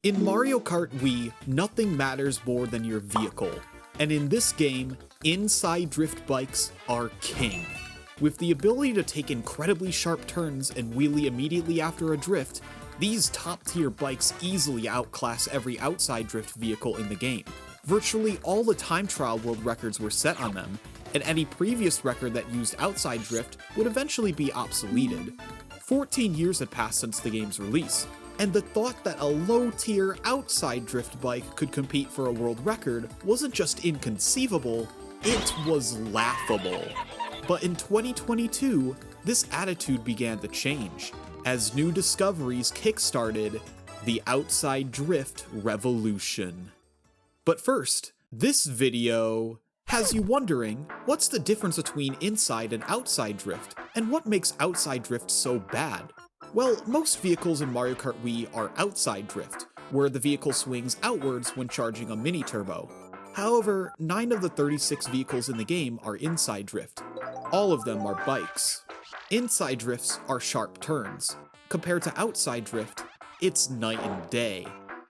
In Mario Kart Wii, nothing matters more than your vehicle, and in this game, inside drift bikes are king. With the ability to take incredibly sharp turns and wheelie immediately after a drift, these top-tier bikes easily outclass every outside drift vehicle in the game. Virtually all the time trial world records were set on them, and any previous record that used outside drift would eventually be obsoleted. 14 years had passed since the game's release, and the thought that a low-tier outside drift bike could compete for a world record wasn't just inconceivable, it was laughable. But in 2022, this attitude began to change, as new discoveries kickstarted the outside drift revolution. But first, this video has you wondering, what's the difference between inside and outside drift, and what makes outside drift so bad? Well, most vehicles in Mario Kart Wii are outside drift, where the vehicle swings outwards when charging a mini-turbo. However, 9 of the 36 vehicles in the game are inside drift. All of them are bikes. Inside drifts are sharp turns. Compared to outside drift, it's night and day.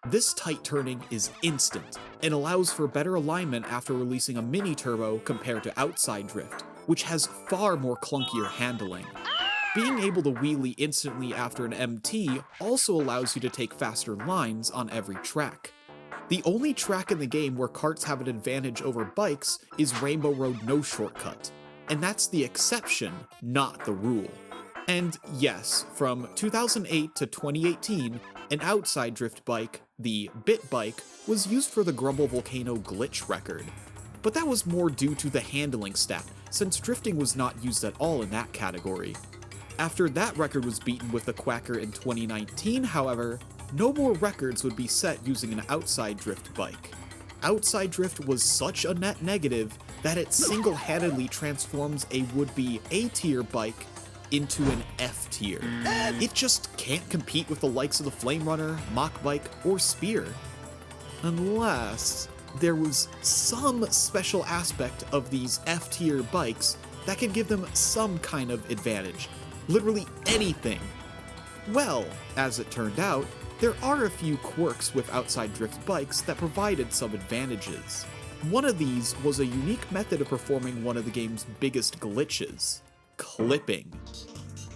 This tight turning is instant, and allows for better alignment after releasing a mini-turbo compared to outside drift, which has far more clunkier handling. Being able to wheelie instantly after an MT also allows you to take faster lines on every track. The only track in the game where karts have an advantage over bikes is Rainbow Road No Shortcut, and that's the exception, not the rule. And yes, from 2008 to 2018, an outside drift bike, the Bit Bike, was used for the Grumble Volcano glitch record. But that was more due to the handling stat, since drifting was not used at all in that category. After that record was beaten with the Quacker in 2019, however, no more records would be set using an outside drift bike. Outside drift was such a net negative that it single-handedly transforms a would-be A-tier bike into an F-tier. It just can't compete with the likes of the Flame Runner, Mach Bike, or Spear. Unless there was some special aspect of these F-tier bikes that could give them some kind of advantage. Literally anything. Well, as it turned out, there are a few quirks with outside drift bikes that provided some advantages. One of these was a unique method of performing one of the game's biggest glitches: clipping.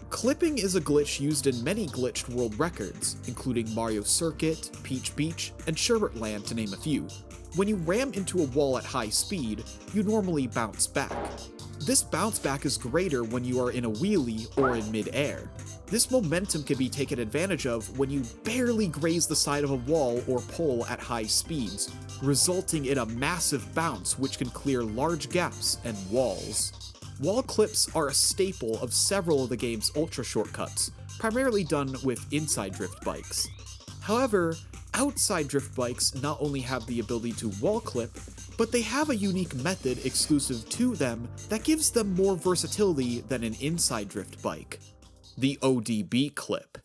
Clipping is a glitch used in many glitched world records, including Mario Circuit, Peach Beach, and Sherbet Land to name a few. When you ram into a wall at high speed, you normally bounce back. This bounce back is greater when you are in a wheelie or in mid-air. This momentum can be taken advantage of when you barely graze the side of a wall or pole at high speeds, resulting in a massive bounce which can clear large gaps and walls. Wall clips are a staple of several of the game's ultra shortcuts, primarily done with inside drift bikes. However, outside drift bikes not only have the ability to wall clip, but they have a unique method exclusive to them that gives them more versatility than an inside drift bike: the ODB clip.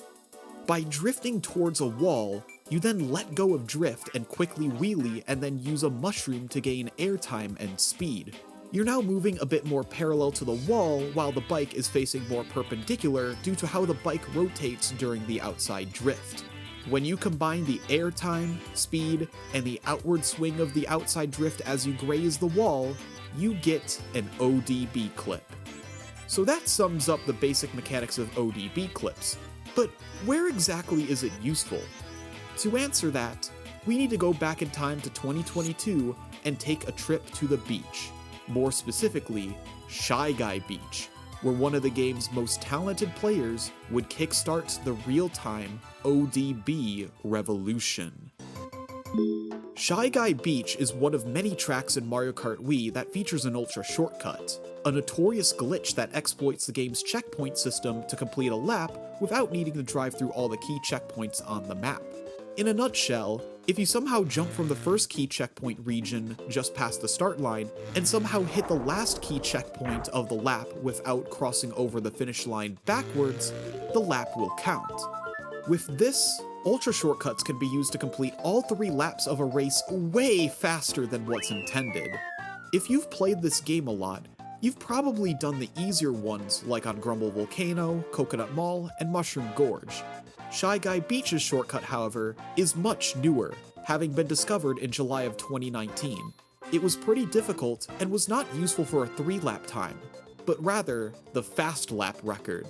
By drifting towards a wall, you then let go of drift and quickly wheelie and then use a mushroom to gain airtime and speed. You're now moving a bit more parallel to the wall while the bike is facing more perpendicular due to how the bike rotates during the outside drift. When you combine the airtime, speed, and the outward swing of the outside drift as you graze the wall, you get an ODB clip. So that sums up the basic mechanics of ODB clips, but where exactly is it useful? To answer that, we need to go back in time to 2022 and take a trip to the beach. More specifically, Shy Guy Beach, where one of the game's most talented players would kickstart the real-time ODB revolution. Shy Guy Beach is one of many tracks in Mario Kart Wii that features an ultra shortcut, a notorious glitch that exploits the game's checkpoint system to complete a lap without needing to drive through all the key checkpoints on the map. In a nutshell, if you somehow jump from the first key checkpoint region just past the start line, and somehow hit the last key checkpoint of the lap without crossing over the finish line backwards, the lap will count. With this, ultra shortcuts can be used to complete all 3 laps of a race way faster than what's intended. If you've played this game a lot, you've probably done the easier ones like on Grumble Volcano, Coconut Mall, and Mushroom Gorge. Shy Guy Beach's shortcut, however, is much newer, having been discovered in July of 2019. It was pretty difficult and was not useful for a 3-lap time, but rather the fast lap record.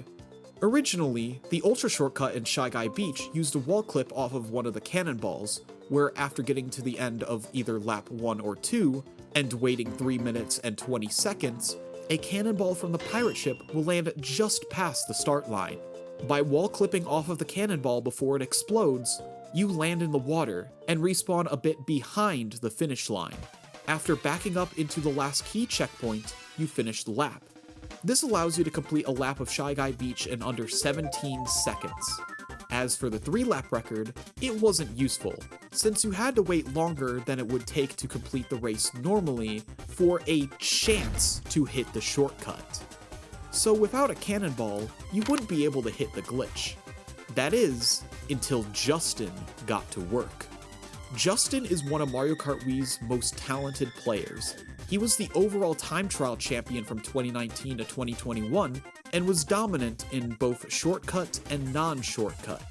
Originally, the ultra shortcut in Shy Guy Beach used a wall clip off of one of the cannonballs, where after getting to the end of either lap 1 or 2, and waiting 3 minutes and 20 seconds, a cannonball from the pirate ship will land just past the start line. By wall clipping off of the cannonball before it explodes, you land in the water and respawn a bit behind the finish line. After backing up into the last key checkpoint, you finish the lap. This allows you to complete a lap of Shy Guy Beach in under 17 seconds. As for the 3-lap record, it wasn't useful, since you had to wait longer than it would take to complete the race normally for a chance to hit the shortcut. So without a cannonball, you wouldn't be able to hit the glitch. That is, until Justin got to work. Justin is one of Mario Kart Wii's most talented players. He was the overall time trial champion from 2019 to 2021, and was dominant in both shortcut and non-shortcut.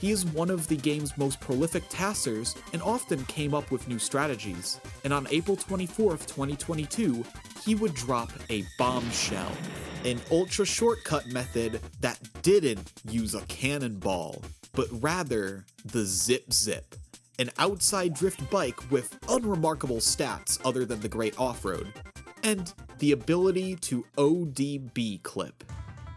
He is one of the game's most prolific taskers and often came up with new strategies, and on April 24th, 2022, he would drop a bombshell, an ultra shortcut method that didn't use a cannonball, but rather the Zip Zip, an outside drift bike with unremarkable stats other than the great off-road, and the ability to ODB clip.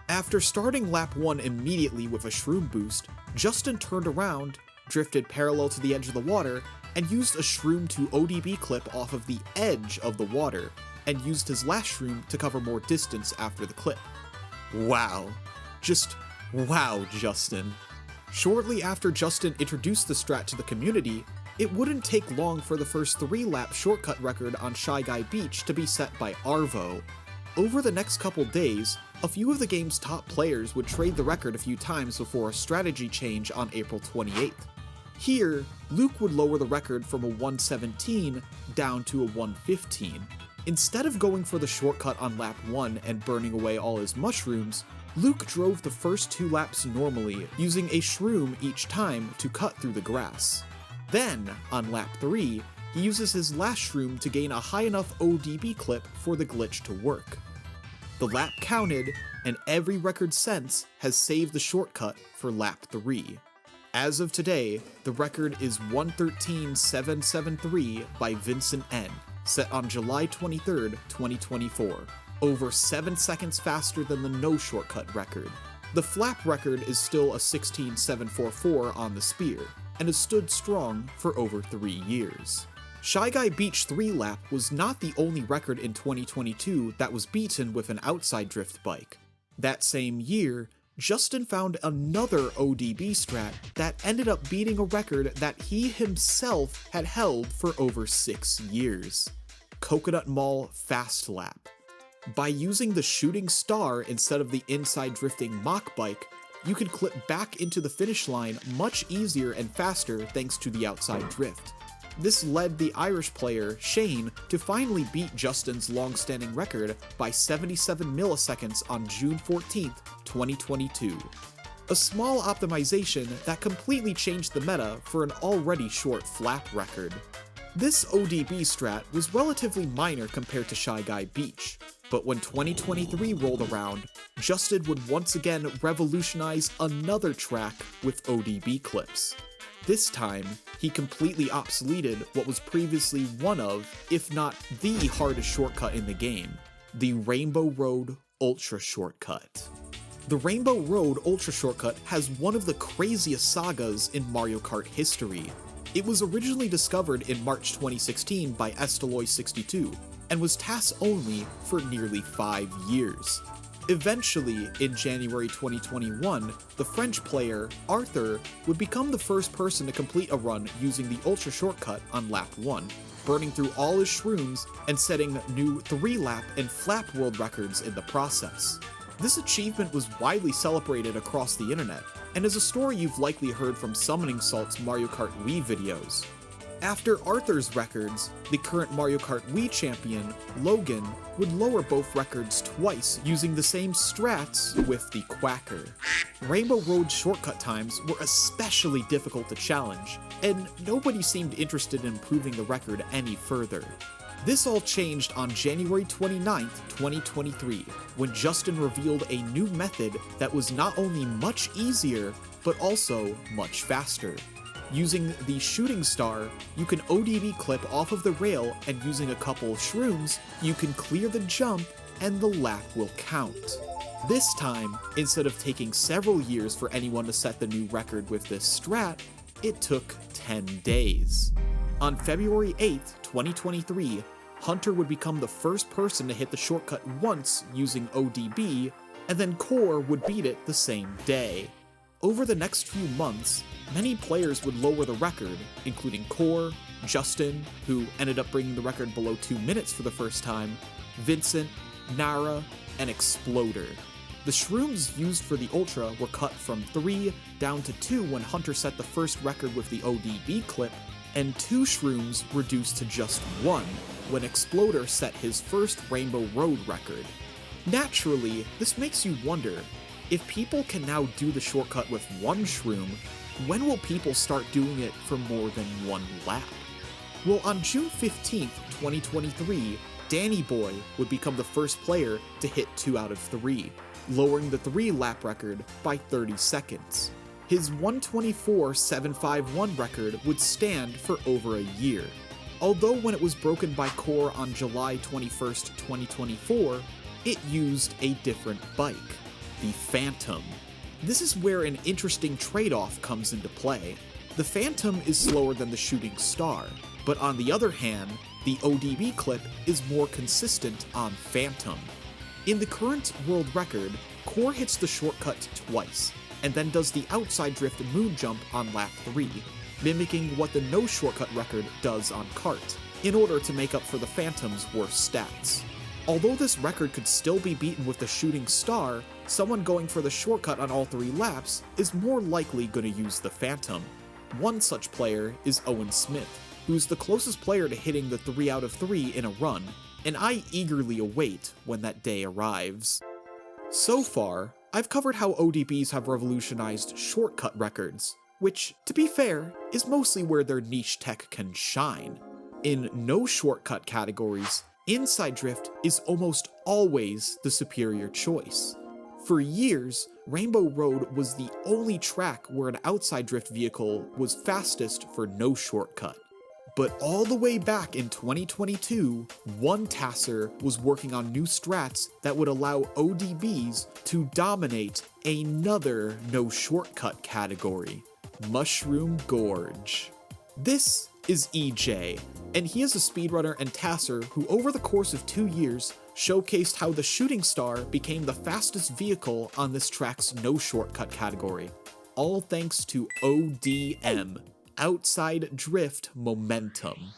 After starting lap 1 immediately with a shroom boost, Justin turned around, drifted parallel to the edge of the water, and used a shroom to ODB clip off of the edge of the water, and used his last shroom to cover more distance after the clip. Wow. Just wow, Justin. Shortly after Justin introduced the strat to the community, it wouldn't take long for the first 3-lap shortcut record on Shy Guy Beach to be set by Arvo. Over the next couple days, a few of the game's top players would trade the record a few times before a strategy change on April 28th. Here, Luke would lower the record from a 117 down to a 115. Instead of going for the shortcut on lap 1 and burning away all his mushrooms, Luke drove the first 2 laps normally, using a shroom each time to cut through the grass. Then, on lap 3, he uses his last shroom to gain a high enough ODB clip for the glitch to work. The lap counted, and every record since has saved the shortcut for lap 3. As of today, the record is 113.773 by Vincent N, set on July 23rd, 2024. Over 7 seconds faster than the no shortcut record. The flap record is still a 16.744 on the spear, and has stood strong for over 3 years. Shy Guy Beach 3-lap was not the only record in 2022 that was beaten with an outside drift bike. That same year, Justin found another ODB strat that ended up beating a record that he himself had held for over 6 years. Coconut Mall Fast Lap. By using the shooting star instead of the inside drifting mock bike, you could clip back into the finish line much easier and faster thanks to the outside drift. This led the Irish player, Shane, to finally beat Justin's long-standing record by 77 milliseconds on June 14th, 2022. A small optimization that completely changed the meta for an already short flap record. This ODB strat was relatively minor compared to Shy Guy Beach, but when 2023 rolled around, Justin would once again revolutionize another track with ODB clips. This time, he completely obsoleted what was previously one of, if not the hardest shortcut in the game, the Rainbow Road Ultra Shortcut. The Rainbow Road Ultra Shortcut has one of the craziest sagas in Mario Kart history. It was originally discovered in March 2016 by Esteloy62, and was task only for nearly 5 years. Eventually, in January 2021, the French player, Arthur, would become the first person to complete a run using the Ultra Shortcut on lap 1, burning through all his shrooms and setting new 3-lap and flap world records in the process. This achievement was widely celebrated across the internet, and is a story you've likely heard from Summoning Salt's Mario Kart Wii videos. After Arthur's records, the current Mario Kart Wii champion, Logan, would lower both records twice using the same strats with the Quacker. Rainbow Road's shortcut times were especially difficult to challenge, and nobody seemed interested in improving the record any further. This all changed on January 29th, 2023, when Justin revealed a new method that was not only much easier, but also much faster. Using the shooting star, you can ODB clip off of the rail, and using a couple of shrooms, you can clear the jump and the lap will count. This time, instead of taking several years for anyone to set the new record with this strat, it took 10 days. On February 8th, 2023, Hunter would become the first person to hit the shortcut once using ODB, and then Core would beat it the same day. Over the next few months, many players would lower the record, including Core, Justin, who ended up bringing the record below 2 minutes for the first time, Vincent, Nara, and Exploder. The shrooms used for the Ultra were cut from 3 down to 2 when Hunter set the first record with the ODB clip, and 2 shrooms reduced to just 1 when Exploder set his first Rainbow Road record. Naturally, this makes you wonder, if people can now do the shortcut with 1 shroom, when will people start doing it for more than 1 lap? Well, on June 15th, 2023, Danny Boy would become the first player to hit 2 out of 3, lowering the 3-lap record by 30 seconds. His 1:24.751 record would stand for over a year, although when it was broken by Core on July 21st, 2024, it used a different bike, the Phantom. This is where an interesting trade-off comes into play. The Phantom is slower than the Shooting Star, but on the other hand, the ODB clip is more consistent on Phantom. In the current world record, Core hits the shortcut twice, and then does the outside drift moon jump on lap 3, mimicking what the no shortcut record does on kart, in order to make up for the Phantom's worse stats. Although this record could still be beaten with the Shooting Star, someone going for the shortcut on all 3 laps is more likely going to use the Phantom. One such player is Owen Smith, who's the closest player to hitting the 3 out of 3 in a run, and I eagerly await when that day arrives. So far, I've covered how ODBs have revolutionized shortcut records, which, to be fair, is mostly where their niche tech can shine. In no shortcut categories, inside drift is almost always the superior choice. For years, Rainbow Road was the only track where an outside drift vehicle was fastest for no shortcut. But all the way back in 2022, one tasser was working on new strats that would allow ODBs to dominate another no shortcut category, Mushroom Gorge. This is EJ, and he is a speedrunner and tasser who over the course of 2 years showcased how the Shooting Star became the fastest vehicle on this track's no shortcut category, all thanks to ODM, Outside Drift Momentum.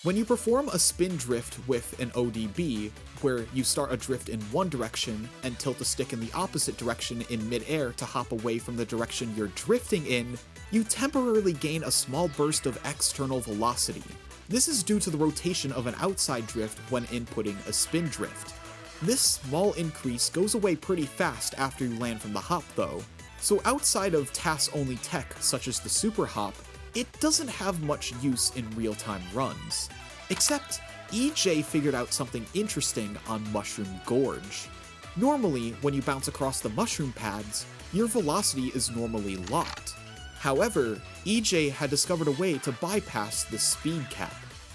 When you perform a spin drift with an ODB, where you start a drift in one direction and tilt a stick in the opposite direction in midair to hop away from the direction you're drifting in, you temporarily gain a small burst of external velocity. This is due to the rotation of an outside drift when inputting a spin drift. This small increase goes away pretty fast after you land from the hop though, so outside of TAS-only tech such as the super hop, it doesn't have much use in real-time runs. Except, EJ figured out something interesting on Mushroom Gorge. Normally, when you bounce across the mushroom pads, your velocity is normally locked. However, EJ had discovered a way to bypass the speed cap.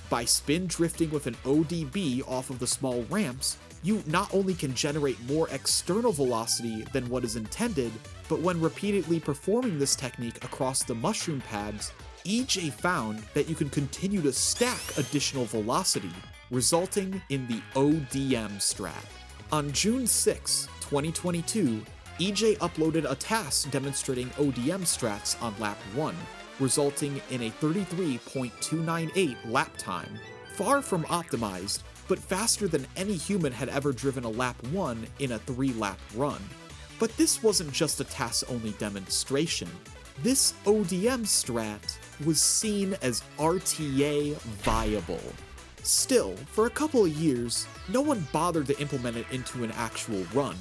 By spin drifting with an ODB off of the small ramps, you not only can generate more external velocity than what is intended, but when repeatedly performing this technique across the mushroom pads, EJ found that you can continue to stack additional velocity, resulting in the ODM strat. On June 6, 2022, EJ uploaded a task demonstrating ODM strats on lap 1, resulting in a 33.298 lap time. Far from optimized, but faster than any human had ever driven a lap 1 in a 3-lap run. But this wasn't just a TAS-only demonstration. This ODM strat was seen as RTA viable. Still, for a couple of years, no one bothered to implement it into an actual run.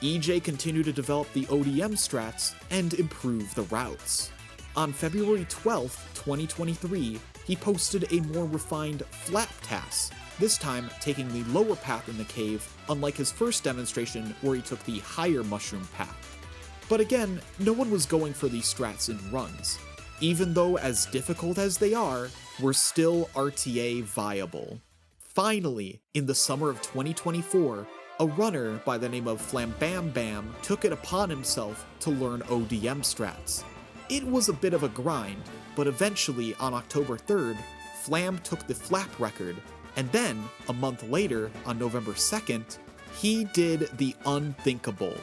EJ continued to develop the ODM strats and improve the routes. On February 12, 2023, he posted a more refined flap task, this time taking the lower path in the cave, unlike his first demonstration where he took the higher mushroom path. But again, no one was going for these strats in runs. Even though as difficult as they are, we're still RTA viable. Finally, in the summer of 2024, a runner by the name of Flambam took it upon himself to learn ODM strats. It was a bit of a grind, but eventually on October 3rd, Flam took the flap record, and then, a month later, on November 2nd, he did the unthinkable.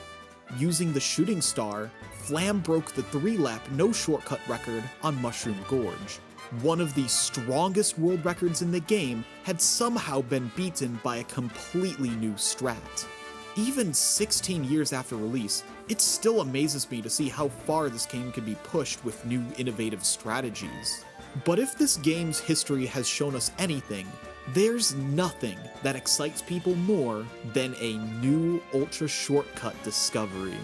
Using the shooting star, Flam broke the 3-lap no shortcut record on Mushroom Gorge. One of the strongest world records in the game had somehow been beaten by a completely new strat. Even 16 years after release, it still amazes me to see how far this game can be pushed with new innovative strategies. But if this game's history has shown us anything, there's nothing that excites people more than a new ultra shortcut discovery.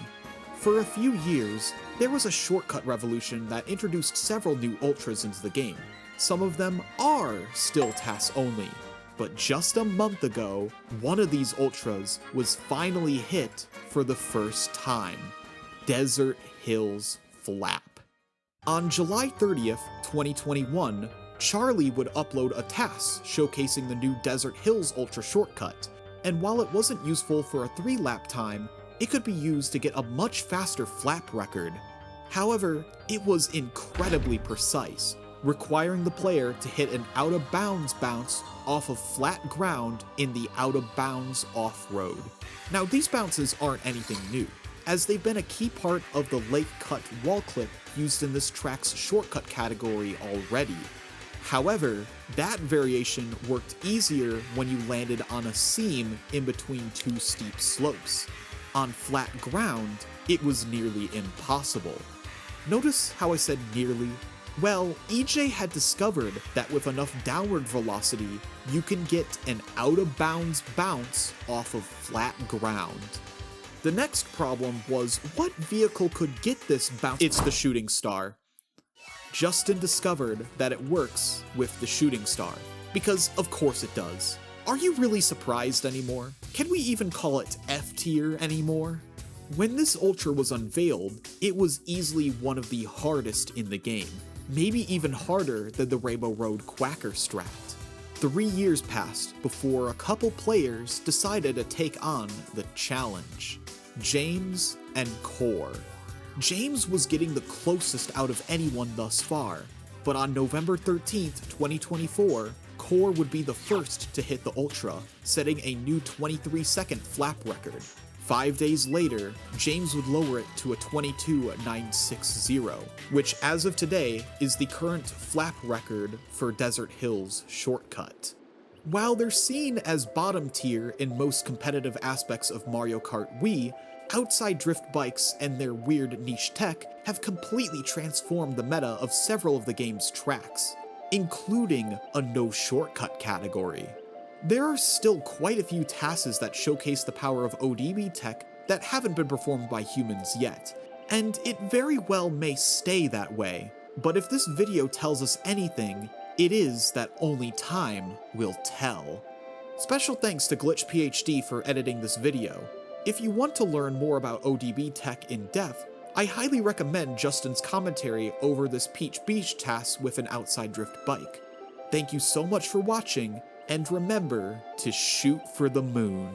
For a few years, there was a shortcut revolution that introduced several new ultras into the game. Some of them are still tasks only, but just a month ago, one of these ultras was finally hit for the first time: Desert Hills Flap. On July 30th, 2021, Charlie would upload a task showcasing the new Desert Hills Ultra shortcut, and while it wasn't useful for a 3-lap time, it could be used to get a much faster flap record. However, it was incredibly precise, requiring the player to hit an out-of-bounds bounce off of flat ground in the out-of-bounds off-road. Now, these bounces aren't anything new, as they've been a key part of the lake cut wall clip used in this track's shortcut category already. However, that variation worked easier when you landed on a seam in between two steep slopes. On flat ground, it was nearly impossible. Notice how I said nearly? Well, EJ had discovered that with enough downward velocity, you can get an out-of-bounds bounce off of flat ground. The next problem was, what vehicle could get this bounce? It's the shooting star. Justin discovered that it works with the shooting star, because of course it does. Are you really surprised anymore? Can we even call it F tier anymore? When this ultra was unveiled, it was easily one of the hardest in the game, maybe even harder than the Rainbow Road Quacker strat. 3 years passed before a couple players decided to take on the challenge: James and Core. James was getting the closest out of anyone thus far, but on November 13th, 2024, Core would be the first to hit the ultra, setting a new 23-second flap record. 5 days later, James would lower it to a 22.960, which as of today is the current flap record for Desert Hills shortcut. While they're seen as bottom tier in most competitive aspects of Mario Kart Wii, outside drift bikes and their weird niche tech have completely transformed the meta of several of the game's tracks, including a no shortcut category. There are still quite a few tasks that showcase the power of ODB tech that haven't been performed by humans yet, and it very well may stay that way, but if this video tells us anything, it is that only time will tell. Special thanks to GlitchPhD for editing this video. If you want to learn more about ODB tech in depth, I highly recommend Justin's commentary over this Peach Beach task with an outside drift bike. Thank you so much for watching, and remember to shoot for the moon.